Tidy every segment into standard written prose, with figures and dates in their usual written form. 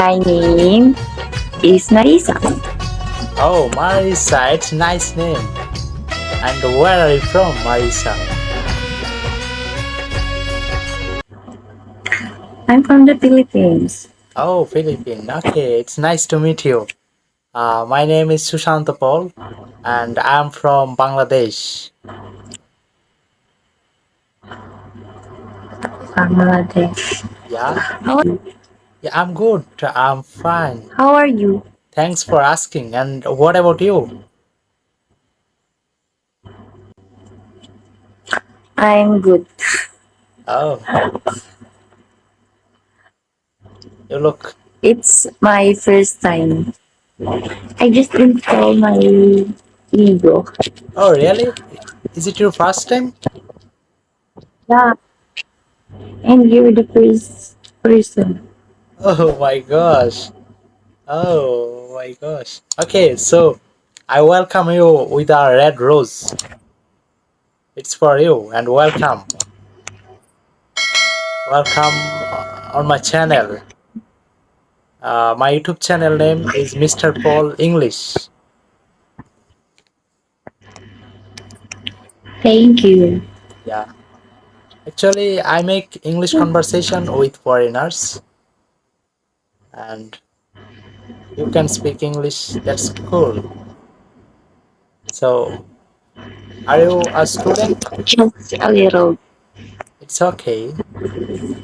My name is Marisa. Oh, Marisa, it's a nice name. And where are you from, Marisa? I'm from the Philippines. Oh, Philippine. Okay, it's nice to meet you. My name is Sushant Paul, and I'm from Bangladesh. Bangladesh. Yeah, How are you? yeah, I'm good. I'm fine. How are you? Thanks for asking. And what about you? I'm good. Oh, you look. It's my first time. I just installed my Lego. Oh, really? Is it your first time? Yeah, and you're the first person. Oh my gosh. Oh my gosh. Okay, so I welcome you with a red rose. It's for you and welcome. Welcome on my channel. My YouTube channel name is Mr. Paul English. Thank you. Yeah. Actually, I make English conversation with foreigners and you can speak English. That's cool. So, are you a student? Just a little. It's okay.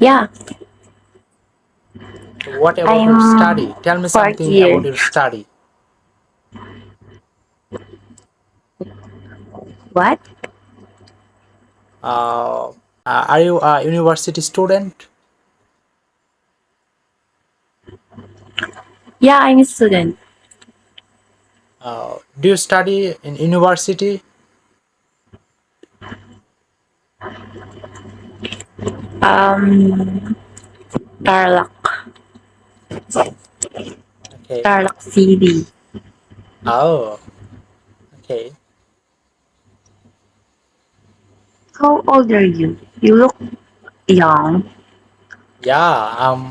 Yeah, So what about your I'm study? Tell me fourth something about year. your study. What? Uh, are you a university student? Yeah, I'm a student. Do you study in university? Um, Tarlac. Okay. Tarlac City. Oh, okay. How old are you? You look young. Yeah,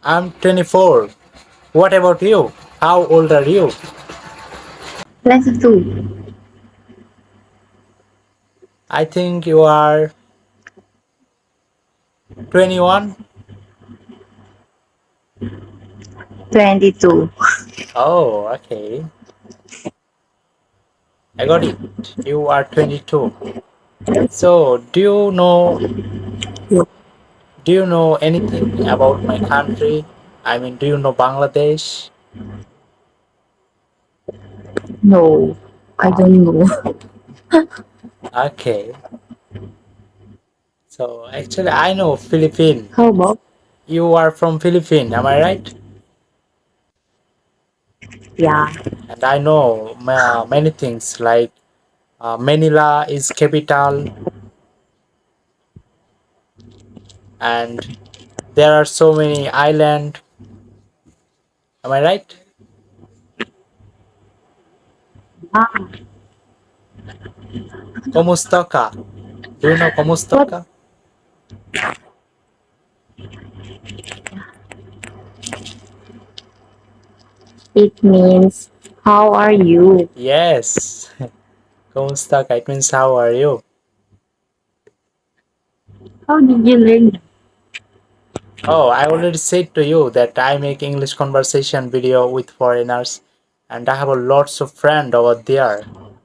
I'm 24. What about you? How old are you? 22. I think you are 21. 22. Oh, okay. I got it. You are 22. So, do you know anything about my country? I mean, do you know Bangladesh? No, I don't know. Okay. So, actually I know Philippine. How about? You are from Philippine, am I right? Yeah. And I know many things like Manila is capital and there are so many island. Am I right? Ah, Komusta ka? Do you know Komusta what ka? it means? How are you? Yes. Komusta ka? It means how are you? How did you learn? Oh, I already said to you that I make English conversation video with foreigners and I have a lots of friend over there.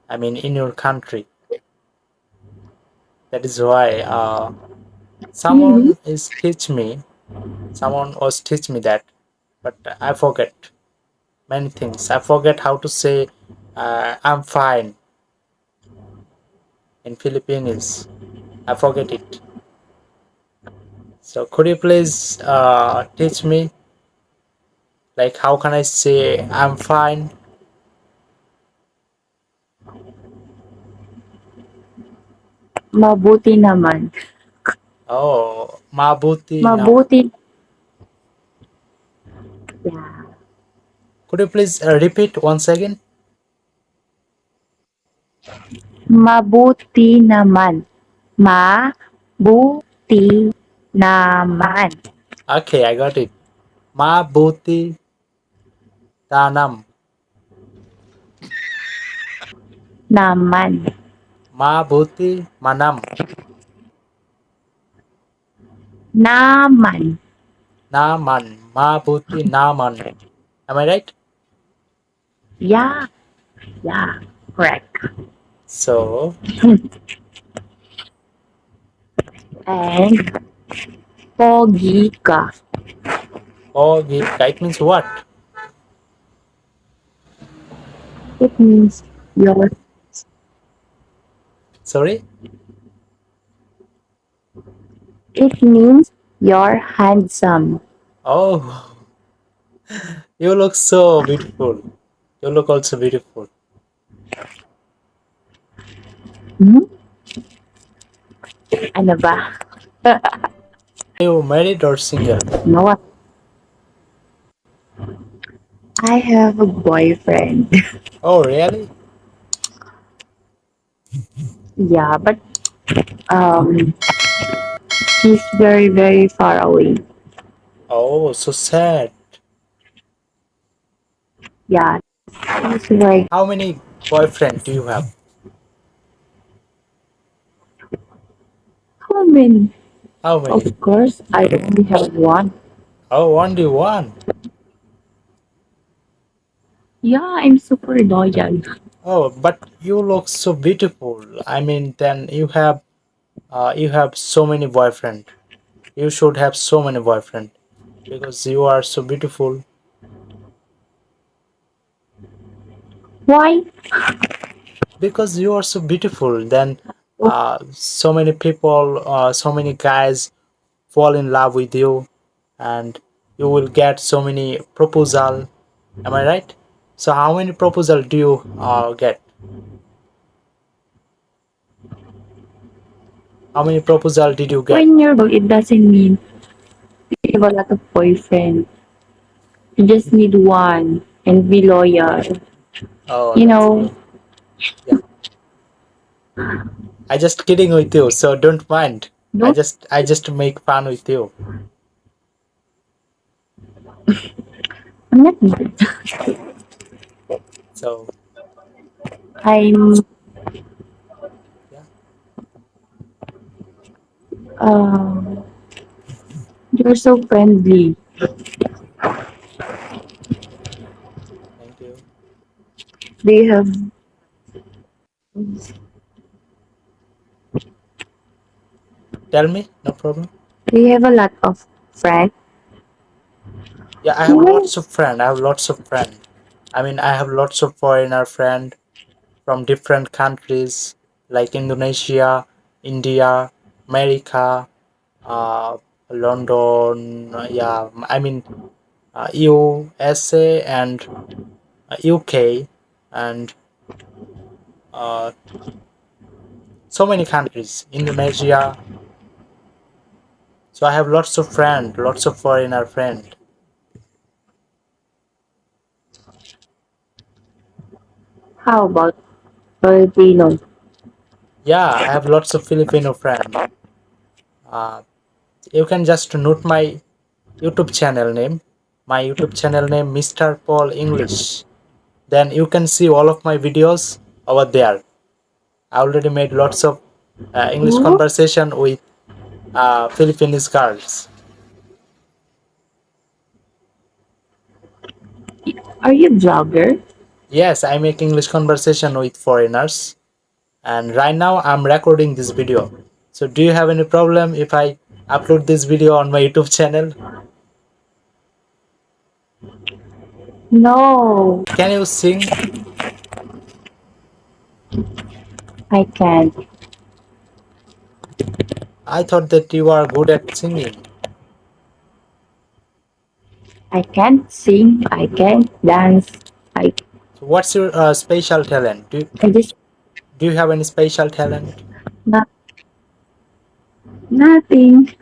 I mean in your country. That is why Really? someone was teach me that, but I forget many things. I forget how to say I'm fine in Philippines. I forget it. So could you please teach me like how can I say I'm fine? Mabuti naman. Oh, mabuti naman. Mabuti. Yeah. Could you please repeat once again? Mabuti naman. Mabuti naman. Okay, I got it. Mabuti Tanam. Naman. Mabuti. Manam. Naman. Naman. Mabuti. Naman. Am I right? Yeah. Yeah. Correct. So, And pogi ka. Ogika. It means what? It means you're Sorry? it means you're handsome. Oh, you look so beautiful. You look also beautiful. Hmm? Ano ba? Are you married or single? No, I have a boyfriend. Oh, really? Yeah, but um, he's very, very far away. Oh, so sad. Yeah, he's like, How many boyfriend do you have? how many? How Of many? course, I only have one. Oh, only one. Yeah, I'm super loyal. Oh, but you look so beautiful. I mean, then you have so many boyfriend. You should have so many boyfriend because you are so beautiful. Why? Because you are so beautiful, then so many people, so many guys fall in love with you, and you will get so many proposal. Am I right? So how many proposal do you get? How many proposal did you get? When you're broke, it doesn't mean you have a lot of boyfriend. You just need one and be loyal. Oh, You that's know, good. Yeah, I just kidding with you, so don't mind. don't I just make fun with you. I'm not mad. So I'm yeah, uh you're so friendly. thank you. They have Tell me, no problem. they have a lot of friends. Yeah, I have Why? lots of friend. I have lots of friend. I mean, I have lots of foreigner friend from different countries like Indonesia, India, America, uh, London. Yeah, I mean USA and UK and uh, so many countries. Indonesia. So I have lots of friend, lots of foreigner friend. How about Filipino? Yeah, I have lots of Filipino friend. Uh, you can just note my YouTube channel name. My YouTube channel name Mr. Paul English. Then you can see all of my videos over there. I already made lots of English Oh, conversation with Filipino girls. are you vlogger? Yes, I make English conversation with foreigners, and right now I'm recording this video. So do you have any problem if I upload this video on my YouTube channel? No, Can you sing? I can't. I thought that you are good at singing. I can't sing. I can't dance. I So what's your special talent? I just Do you have any special talent? not nothing.